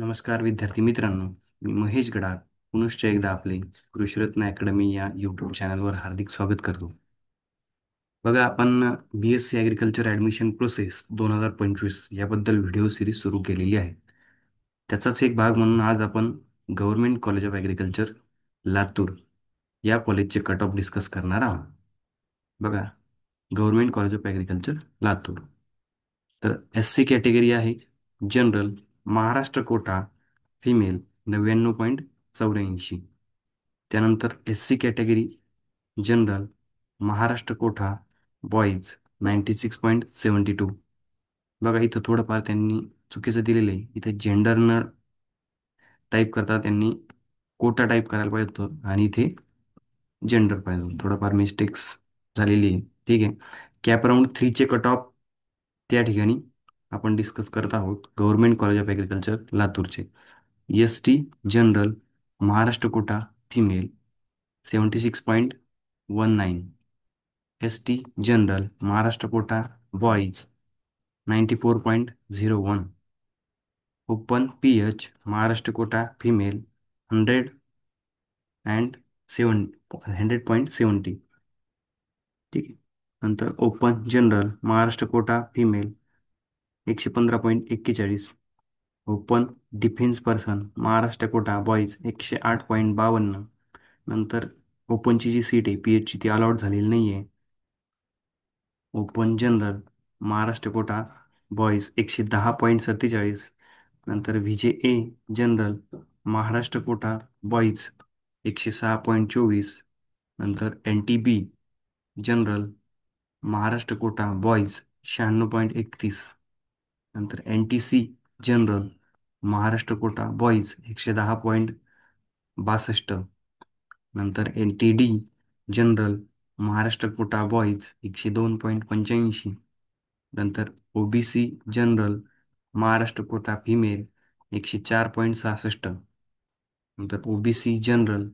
नमस्कार विद्यार्थी मित्रांनो, मी महेश गडाख पुनश्च एकदा आपले कृषीरत्न अकॅडमी या यूट्यूब चॅनलवर हार्दिक स्वागत करतो. बघा, आपण BSc ॲग्रिकल्चर ॲडमिशन प्रोसेस 2025 याबद्दल व्हिडिओ सिरीज सुरू केलेली आहे. त्याचाच एक भाग म्हणून आज आपण government college of agriculture Latur या कॉलेजचे कट ऑफ डिस्कस करणार आहोत. बघा, government college of agriculture Latur. तर SC कॅटेगरी आहे जनरल, महाराष्ट्र कोटा फिमेल 99.84. त्यानंतर SC कॅटेगरी जनरल, महाराष्ट्र कोठा बॉईज 96.72. बघा, इथं थोडंफार त्यांनी चुकीचं दिलेलं आहे. इथे जेंडर न टाईप करता त्यांनी कोटा टाईप करायला पाहिजे होतं आणि इथे जेंडर पाहिजे होतं. थोडंफार मिस्टेक्स झालेली आहे. ठीक आहे. कॅप राऊंड 3चे कट ऑफ त्या ठिकाणी आपण डिस्कस करत आहोत. गव्हर्नमेंट कॉलेज ऑफ ॲग्रिकल्चर लातूरचे ST general, Maharashtra quota female 76.19. ST general, Maharashtra quota boys 94.01. Open PH Maharashtra quota female 100.70. ठीक आहे. नंतर open general, Maharashtra quota female 115.41. Open defence person, Maharashtra quota boys 108.52. नंतर ओपनची जी सीट आहे PHची ती अलॉट झालेली नाही आहे. Open general, Maharashtra quota boys 110.47. नंतर VJA general, Maharashtra quota boys 106.24. नंतर NTB general, Maharashtra quota boys 96.31. नंतर NTC general, Maharashtra quota boys 110.62. नंतर NTD general, Maharashtra quota boys 102.85. नंतर OBC general, Maharashtra quota female 104.66. नंतर OBC general,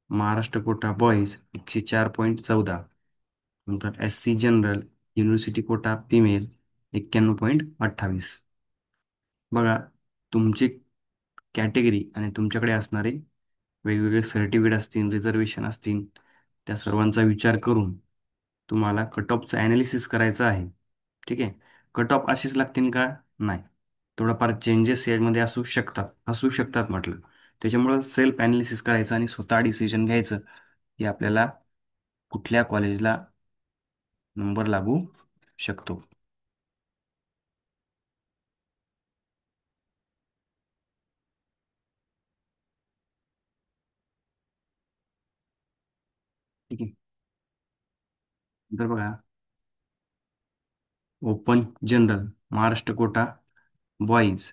Maharashtra quota boys 104.14. नंतर SC general, university quota female 91.28. बघा, तुमची category आणि तुमच्याकडे असणारे वेगवेगळे सर्टिफिकेट असतील, रिझर्वेशन असतील, त्या सर्वांचा विचार करून तुम्हाला कट ऑफचं ॲनालिसिस करायचं आहे. ठीक आहे. कट ऑफ असेच लागतील का? नाही. थोडंफार चेंजेस यामध्ये असू शकतात म्हटलं. त्याच्यामुळं सेल्फ ॲनालिसिस करायचं आणि स्वतः डिसिजन घ्यायचं की आपल्याला कुठल्या कॉलेजला नंबर लागू शकतो. ठीक आहे. तर बघा, open general, Maharashtra quota boys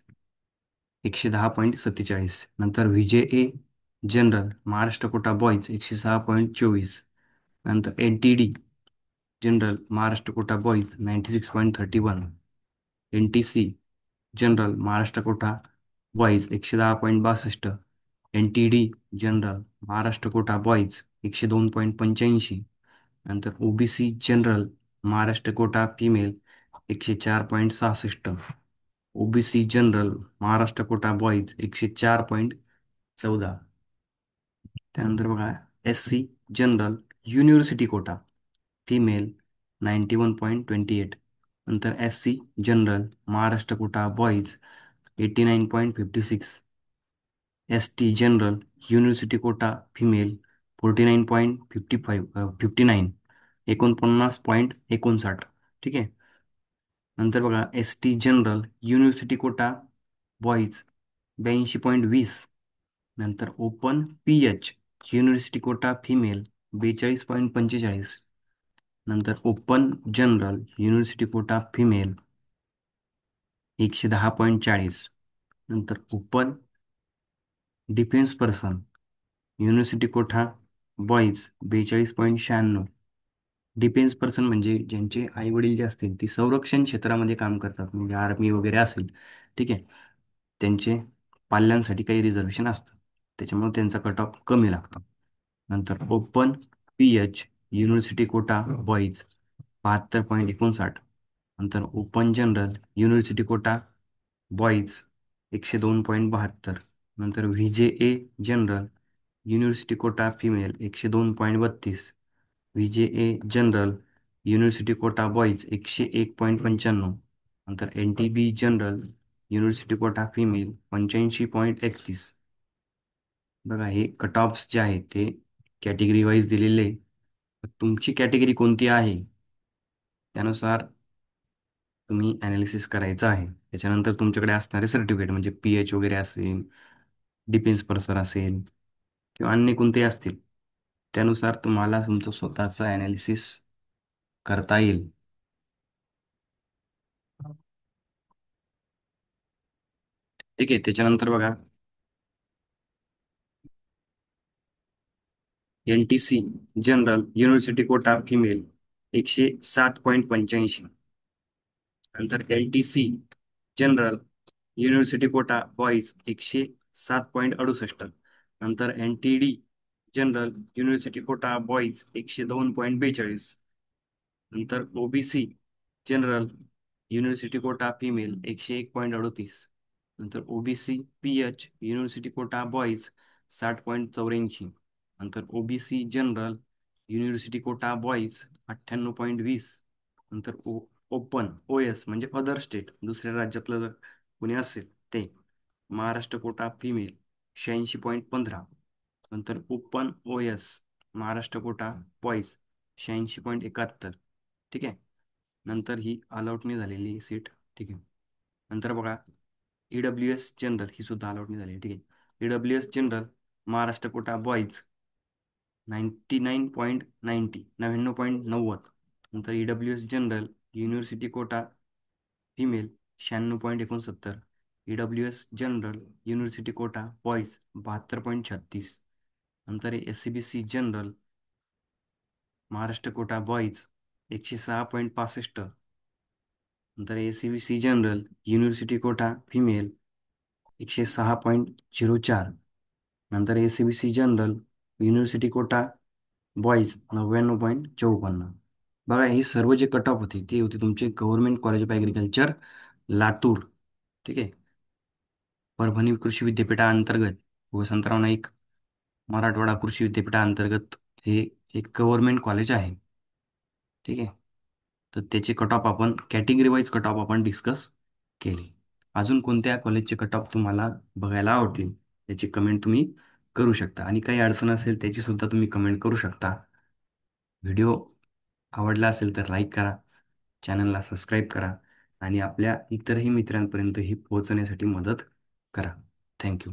110.47. नंतर VJA general, Maharashtra quota boys 106.24. नंतर NTD general, Maharashtra quota boys 96.31. NTC general, Maharashtra quota boys 110.62. NTD general, Maharashtra quota boys 102.85. नंतर OBC general, Maharashtra quota female 104.66. OBC general, Maharashtra quota boys 104.14. त्यानंतर बघा, SC general, university quota female 91.28. नंतर SC general, Maharashtra quota boys 89.56. ST general, university quota female 49.59. 49.59. ठीक आहे. नंतर बघा, ST general, university quota boys 82.20. नंतर open PH university quota female 42.45. नंतर open general, university quota female 110.40. नंतर open defence person, university quota boys 42.96. Defence person म्हणजे ज्यांचे आई वडील जे असतील ती संरक्षण क्षेत्रामध्ये काम करतात, म्हणजे आर्मी वगैरे असेल. ठीक आहे. त्यांचे पाल्यांसाठी काही रिझर्वेशन असतं, त्याच्यामुळे त्यांचा कट ऑफ कमी लागतो. नंतर open PH university quota boys 72.59. नंतर open general, university quota boys 102.72. नंतर VJA general university quota female 102.32. VJA general university quota boys 101.95. नंतर NTB general university quota female 85.31. बघा हे कट ऑफ्स जे आहेत ते कॅटेगरी वाईज दिलेले आहे. तुमची कॅटेगरी कोणती आहे त्यानुसार तुम्ही ॲनालिसिस करायचं आहे. त्याच्यानंतर तुमच्याकडे असणारे सर्टिफिकेट म्हणजे PH वगैरे असेल, डिफेन्स पर्सन असेल किंवा अन्य कोणतेही असतील, त्यानुसार तुम्हाला तुमचं स्वतःचं ॲनालिसिस करता येईल. ठीक आहे. त्याच्यानंतर बघा NTC general university quota female 107.85. नंतर LTC general university quota boys 107.68. नंतर NTD general university quota boys 102.42. नंतर OBC general university quota female 101.38. नंतर OBC PH university quota boys 60.84. नंतर OBC general university quota boys 98.20. नंतर ओपन OS म्हणजे other state, दुसऱ्या राज्यातलं जर कोणी असेल ते, महाराष्ट्र कोटा फिमेल 86.15. नंतर open OS Maharashtra quota boys 86.71. ठीक आहे. नंतर ही अलॉट नाही झालेली सीट. ठीक आहे. नंतर बघा EWS जनरल ही सुद्धा अलॉट नाही झाली. ठीक आहे. EWS general Maharashtra quota boys 99.90. नंतर EWS general university quota female 96.69. EWS general university quota boys 72.36. नंतर SCBC general Maharashtra quota boys 106.65. नंतर ACBC general university quota female 106.04. नंतर ACBC general university quota boys 99.54. बघा हे सर्व जे कट ऑफ होते ते होते तुमचे government college of agriculture Latur. ठीक आहे. परभणी कृषी विद्यापीठाअंतर्गत वसंतराव नाईक मराठवाडा कृषी विद्यापीठाअंतर्गत हे एक गव्हर्नमेंट कॉलेज आहे. ठीक आहे. तर त्याचे कट ऑफ आपण कॅटेगरी वाईज कट ऑफ आपण डिस्कस केले. अजून कोणत्या कॉलेजचे कट ऑफ तुम्हाला बघायला आवडतील त्याची कमेंट तुम्ही करू शकता, आणि काही अडचण असेल त्याची सुद्धा तुम्ही कमेंट करू शकता. व्हिडिओ आवडला असेल तर लाईक करा, चॅनलला सबस्क्राईब करा आणि आपल्या इतरही मित्रांपर्यंत ही पोहोचण्यासाठी मदत करा. थँक्यू.